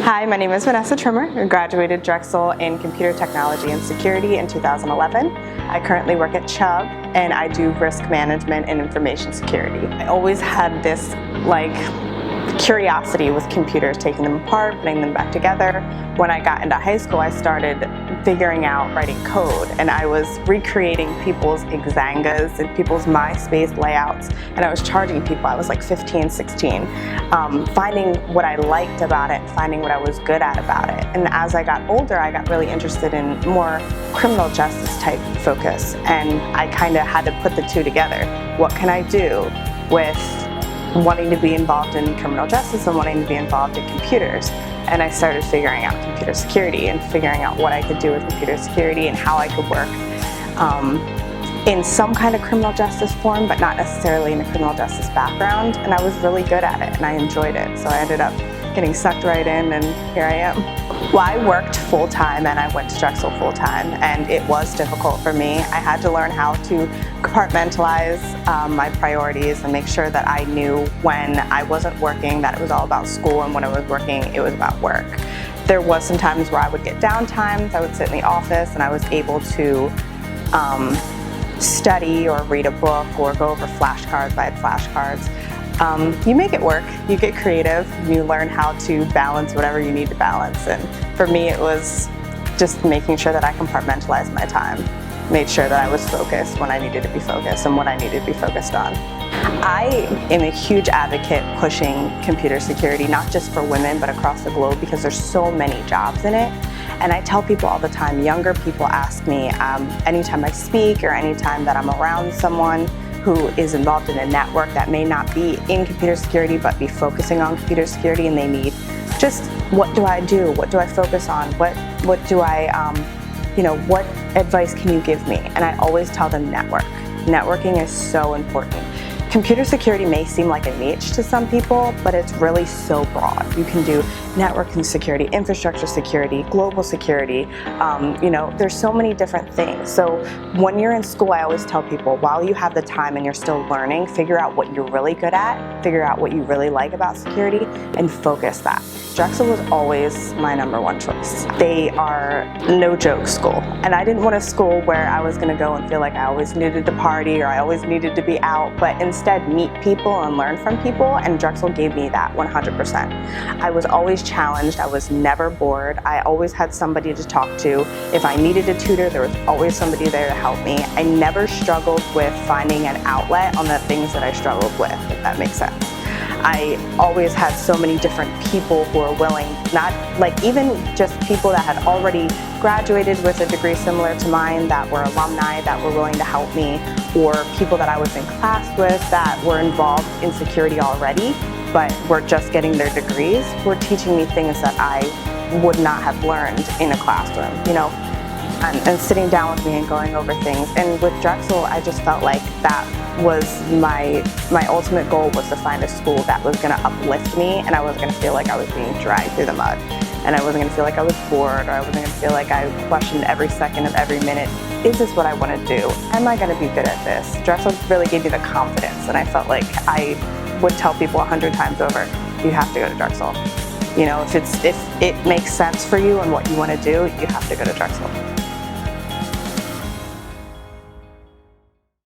Hi, my name is Vanessa Trimmer. I graduated Drexel in Computer Technology and Security in 2011. I currently work at Chubb and I do risk management and information security. I always had this curiosity with computers, taking them apart, putting them back together. When I got into high school, I started figuring out writing code, and I was recreating people's Xangas and people's MySpace layouts, and I was charging people. I was like 15, 16, finding what I liked about it, finding what I was good at about it. And as I got older, I got really interested in more criminal justice type focus, and I kind of had to put the two together. What can I do with wanting to be involved in criminal justice and wanting to be involved in computers? And I started figuring out computer security and figuring out what I could do with computer security and how I could work in some kind of criminal justice form, but not necessarily in a criminal justice background. And I was really good at it and I enjoyed it. So I ended up getting sucked right in, and here I am. Well, I worked full-time and I went to Drexel full-time, and it was difficult for me. I had to learn how to compartmentalize my priorities and make sure that I knew when I wasn't working that it was all about school, and when I was working it was about work. There was some times where I would get downtime, I would sit in the office and I was able to study or read a book or go over flashcards. I had flashcards. You make it work, you get creative, you learn how to balance whatever you need to balance. And for me, it was just making sure that I compartmentalized my time, made sure that I was focused when I needed to be focused and what I needed to be focused on. I am a huge advocate pushing computer security, not just for women, but across the globe, because there's so many jobs in it. And I tell people all the time, younger people ask me, anytime I speak or anytime that I'm around someone who is involved in a network that may not be in computer security but be focusing on computer security, and they need just, what do I do? What do I focus on? What do I, what advice can you give me? And I always tell them network. Networking is so important. Computer security may seem like a niche to some people, but it's really so broad. You can do networking security, infrastructure security, global security. There's so many different things. So when you're in school, I always tell people, while you have the time and you're still learning, figure out what you're really good at, figure out what you really like about security, and focus that. Drexel was always my #1 choice. They are no joke school, and I didn't want a school where I was going to go and feel like I always needed to party or I always needed to be out, but instead meet people and learn from people, and Drexel gave me that 100%. I was always challenged, I was never bored, I always had somebody to talk to. If I needed a tutor, there was always somebody there to help me. I never struggled with finding an outlet on the things that I struggled with, if that makes sense. I always had so many different people who were willing, not like even just people that had already graduated with a degree similar to mine, that were alumni, that were willing to help me, or people that I was in class with that were involved in security already, but were just getting their degrees, were teaching me things that I would not have learned in a classroom, and sitting down with me and going over things. And with Drexel, I just felt like that was my ultimate goal, was to find a school that was going to uplift me, and I wasn't going to feel like I was being dragged through the mud, and I wasn't going to feel like I was bored, or I wasn't going to feel like I questioned every second of every minute. Is this what I want to do? Am I going to be good at this? Drexel really gave me the confidence, and I felt like I would tell people 100 times over, you have to go to Drexel. If it makes sense for you and what you want to do, you have to go to Drexel.